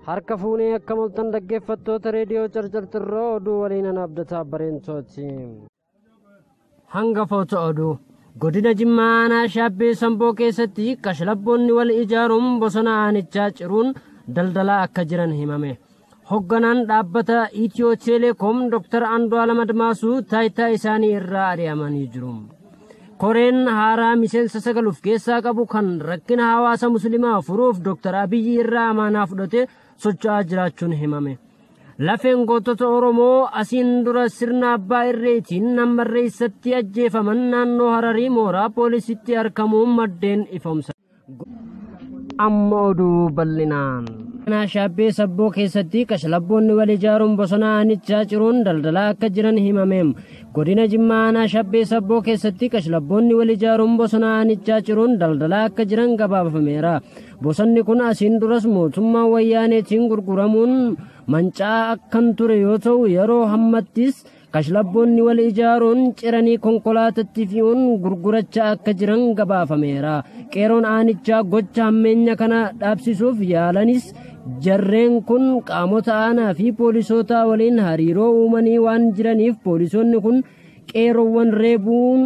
harka fuunee akka mul'atan dhaggeeffattoota reediyoo carcartirroo oduu waliin abdataa bareentooti. Hangafoota oduu godina Jimmaa aanaa Shaabbee Samboo keessatti kashlabboonni wal ijaaruun bosona aanichaa ciruun daldalaa akka jiran himame. Hogganaan dhaabbata Itiyoo Teleekoom Dr. Andu'aalam Admaasuu taayitaa isaanii irraa ari'amanii jiru. Koreen haaraa miseensa 9 of keessaa qabu kan rakkina hawaasa musliimaa furuuf Dr. Abiyyi irraa amaanaa fudhate socho'aa jiraachuun himame. Lafeen gootota Oromoo asiin dura sirna abbaa irreetiin nammarreessatti ajjeefaman naannoo Hararii mooraa poolisitti argamuun maddeen ifoomsa. Amma oduu bal'inaan. Aanaa Shaabbee Samboo keessatti kashlabboonni wal ijaaruun bosona aanichaa ciruun daldalaa akka jiran himame. Godina Jimmaa aanaa Shaabbee Samboo keessatti kashlabboonni wal ijaaruun bosona aanichaa ciruun daldalaa akka jiran gabaafameera. Bosonni kun asiin duras mootummaa wayyaaneetiin gurguramuun mancaa akkan ture yoo ta'u yeroo hammattis kashlabboonni wal ijaaruun ciranii konkolaatatti fe'uun gurgurachaa akka jiran gabaafameera. Qeeroon aanichaa gocha hammeenya kana dhaabsisuuf yaalanis jarreen kun qaamota aanaa fi poolisoota waliin hariiroo uumanii waan jiraniif poolisoonni kun qeeroowwan reebuun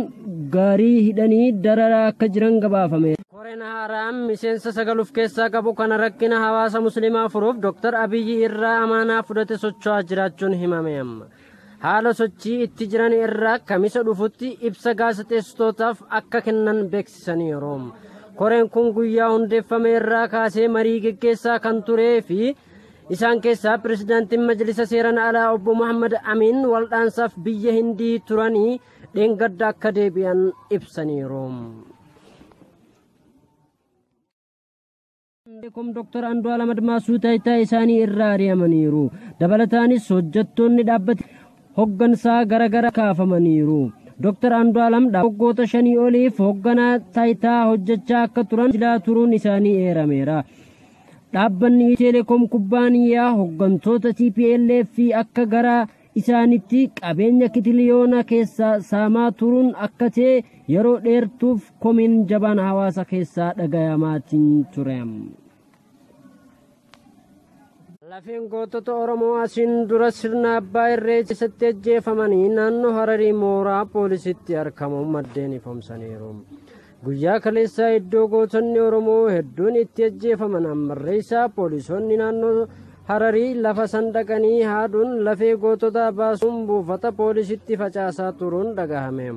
gaarii hidhanii dararaa akka jiran gabaafameera. Koreen haaraan miseensa 9 of keessaa qabu kana rakkina hawaasa musliimaa furuuf Dr. Abiyyi irraa amaanaa fudhate socho'aa jiraachuun himame. Haala sochii itti jiran irraa kamisa dhufutti ibsa gaazexeessitootaaf akka kennan beeksisaniiru. Koreen kun guyyaa hundeeffame irraa kaasee marii geggeessaa kan turee fi isaan keessaa pirezidaantiin majlisa seeran alaa obbo Muhammad Amin waldhaansaaf biyya Hindii turanii dheengadda akka deebi'an ibsaniiru. Dr. Andu'aalam Admaasuu taayitaa isaanii irraa ari'amaniiru. Dabalataanis hojjettoonni dhaabbata hoggansaa garaagaraa kaafamaniiru. Dr. Andu'aalam waggoota 5 oliif hogganaa taayitaa hojjechaa akka turan silaa turuun isaanii eerameera. Dhaabbanni Teleekoom kubbaaniyaa hoggantoota TPLF fi akka gara isaanitti qabeenya kitiliyoona keessaa saamaa turuun akka ta'e yeroo dheertuuf komiin jabaan hawaasa keessaa dhagayamaatiin ture. Lafeen gootota Oromoo asiin dura sirna abbaa irree keessatti ajjeefamanii naannoo Hararii mooraa poolisitti argamuun maddeen ifoomsaniiru. Guyyaa kaleessaa iddoo gootonni Oromoo hedduun itti ajjeefaman ammarreessaa poolisoonni naannoo Hararii lafa sandaqanii haaduun lafee gootota baasuun buufata poolisitti facaasaa turuun dhagahame.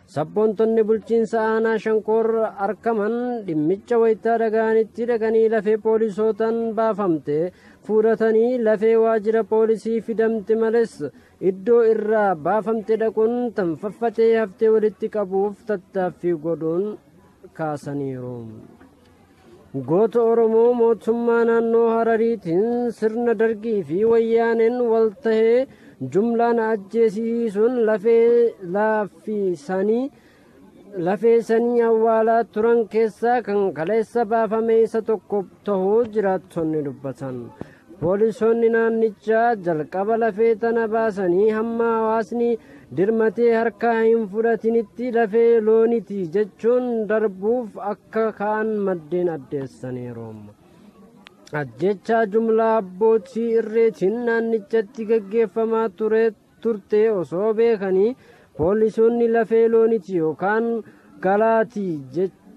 Sabboontonni bulchiinsa aanaa Shankoor argaman dhimmicha wayitaa dhaga'anitti dhaqanii lafee poolisootaan baafamte fuudhatanii lafee waajjira poolisii fidamte malees iddoo irraa baafamte dhaquun tanfaffatee haftee walitti qabuuf tattaaffii godhuun kaasaniiru. Goota Oromoo mootummaa naannoo Harariitiin sirna dargii fi wayyaaneen wal tahee jumlaan ajjeesiisuun lafee sanii awwaalaa turan keessaa kan kaleessa baafame isa tokko tahuu jiraattonni dubbatan. Poolisoonni naannichaa jalqaba lafee tana baasanii hamma hawaasni dirmatee harkaa hin fudhatinitti lafee looniti jechuun darbuuf akka ka'an maddeen addeessaniiru. Ajjechaa jumlaa abbootii irreetiin naannichatti gaggeeffamaa turte osoo beekanii poolisoonni lafee looniti yookaan galaati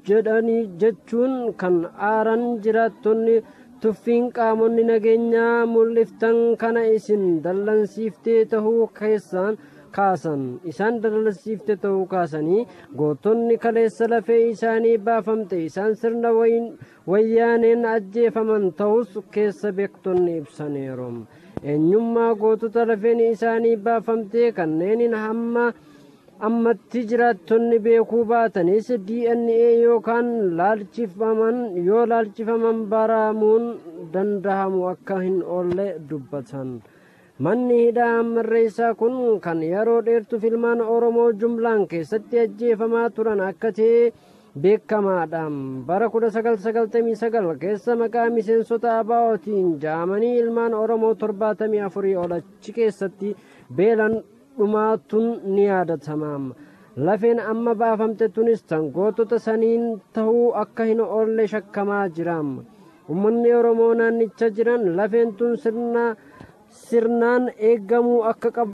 jedhanii jechuun kan aaran jiraattonni tuffiin qaamonni nageenyaa mul'iftan kana isin dallansiiftee tahuu keessaan kaasanii gootonni kaleessa lafee isaanii baafamte isaan sirna wayyaaneen ajjeefaman ta'us keessa beektonni ibsaniiru. Eenyummaa gootota lafeen isaanii baafamte kanneeniin hamma ammatti jiraattonni beekuu baatanis DNA yookaan laalchifaman baramuun dandahamu akka hin oolle dubbatan. Manni hidhaa ammarreessaa kun kan yeroo dheertuuf ilmaan Oromoo jumlaan keessatti ajjeefamaa turan akka ta'e beekamaadha. Bara 1999 keessa maqaa miseensota ABO'tiin jaamanii ilmaan Oromoo 74 ol achi keessatti beelan dhumaatuun ni yaadatama. Lafeen amma baafamte tunis tan gootota saniin tahuu akka hin oolle shakkamaa jira. Uummanni Oromoo naannicha jiran lafeen tun sirnaan eegamuu akka qabu